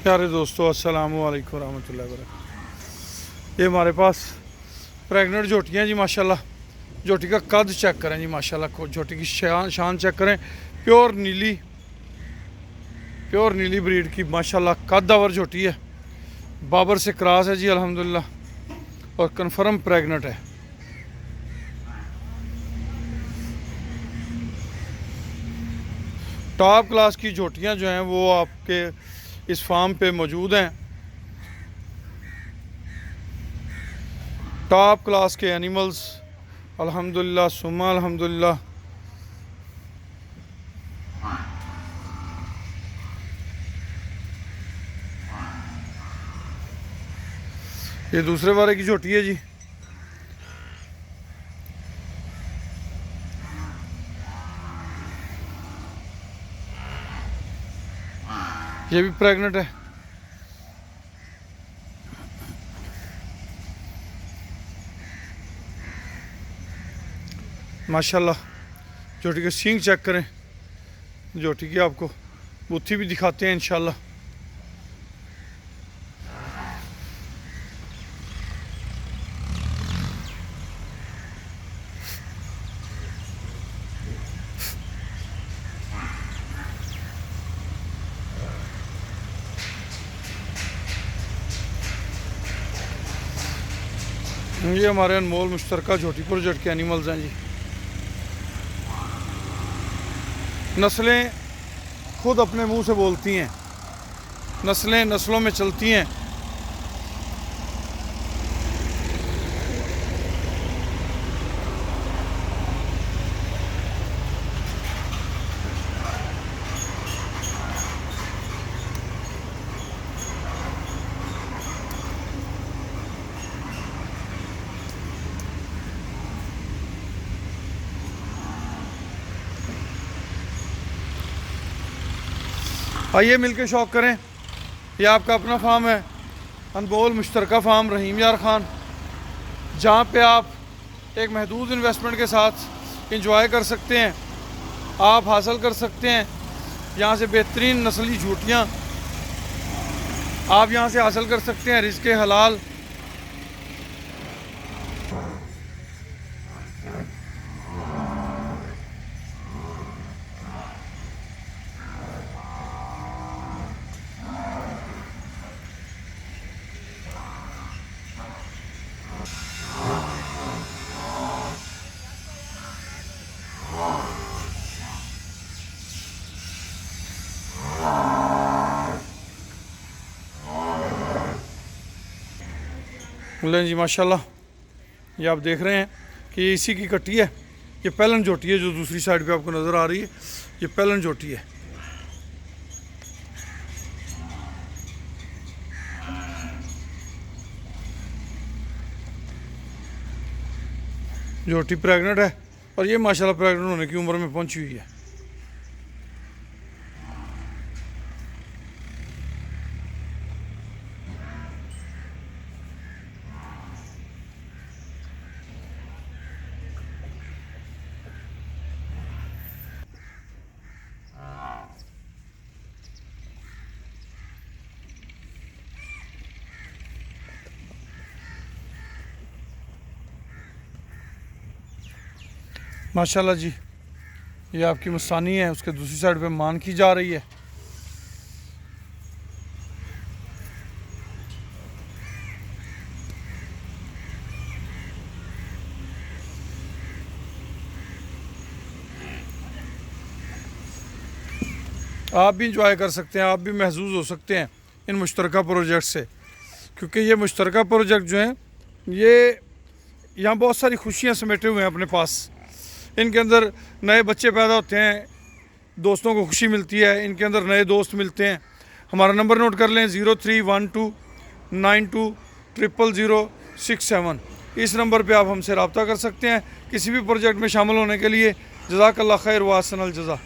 प्यारे दोस्तों, अस्सलामु अलैकुम रहमतुल्लाहि व बरकातहू। ये हमारे पास प्रेग्नेंट जोटियाँ जी माशाल्लाह। जोटी का कद चेक करें जी माशाल्लाह, जोटी की शान चेक करें। प्योर नीली ब्रीड की माशाल्लाह कदावर जोटी है। बाबर से क्रॉस है जी अल्हम्दुलिल्लाह, और कन्फर्म प्रेग्नेंट है। टॉप क्लास की जोटियाँ जो हैं वो आपके इस फार्म पे मौजूद हैं। टॉप क्लास के एनिमल्स अल्हम्दुलिल्लाह सुम्मा अल्हम्दुलिल्लाह। ये दूसरे वाले की झोटी है जी। ये भी प्रेग्नेंट है। माशाल्लाह। जोटी के सींग चेक करें। जोटी की आपको बुत्थी भी दिखाते हैं इंशाल्लाह। ये हमारे अनमोल मुश्तरका झोटी प्रोजेक्ट के एनिमल्स हैं जी। नस्लें खुद अपने मुंह से बोलती हैं, नस्लें नस्लों में चलती हैं। आइए मिलके शौक़ करें। ये आपका अपना फार्म है, अनमोल मुश्तरका फार्म रहीम यार ख़ान, जहाँ पे आप एक महदूद इन्वेस्टमेंट के साथ इंजॉय कर सकते हैं। आप हासिल कर सकते हैं यहाँ से बेहतरीन नस्ली झूटियाँ। आप यहाँ से हासिल कर सकते हैं रिज़्क़ हलाल। लें जी माशाल्लाह। ये आप देख रहे हैं कि ये इसी की कट्टी है। ये पहलन जोटी है जो दूसरी साइड पे आपको नज़र आ रही है। ये पहलन जोटी है। जोटी प्रेग्नेंट है और ये माशाल्लाह प्रेग्नेंट होने की उम्र में पहुंची हुई है। माशाल्लाह जी। ये आपकी मस्तानी है, उसके दूसरी साइड पे मान की जा रही है। आप भी इंजॉय कर सकते हैं, आप भी महसूस हो सकते हैं इन मुश्तरका प्रोजेक्ट से, क्योंकि ये मुश्तरका प्रोजेक्ट जो हैं ये यहाँ बहुत सारी खुशियाँ समेटे हुए हैं अपने पास। इनके अंदर नए बच्चे पैदा होते हैं, दोस्तों को खुशी मिलती है, इनके अंदर नए दोस्त मिलते हैं। हमारा नंबर नोट कर लें 031292000067। इस नंबर पे आप हमसे रब्ता कर सकते हैं किसी भी प्रोजेक्ट में शामिल होने के लिए। जज़ाकल्लाह खैर व अहसनल जज़ा।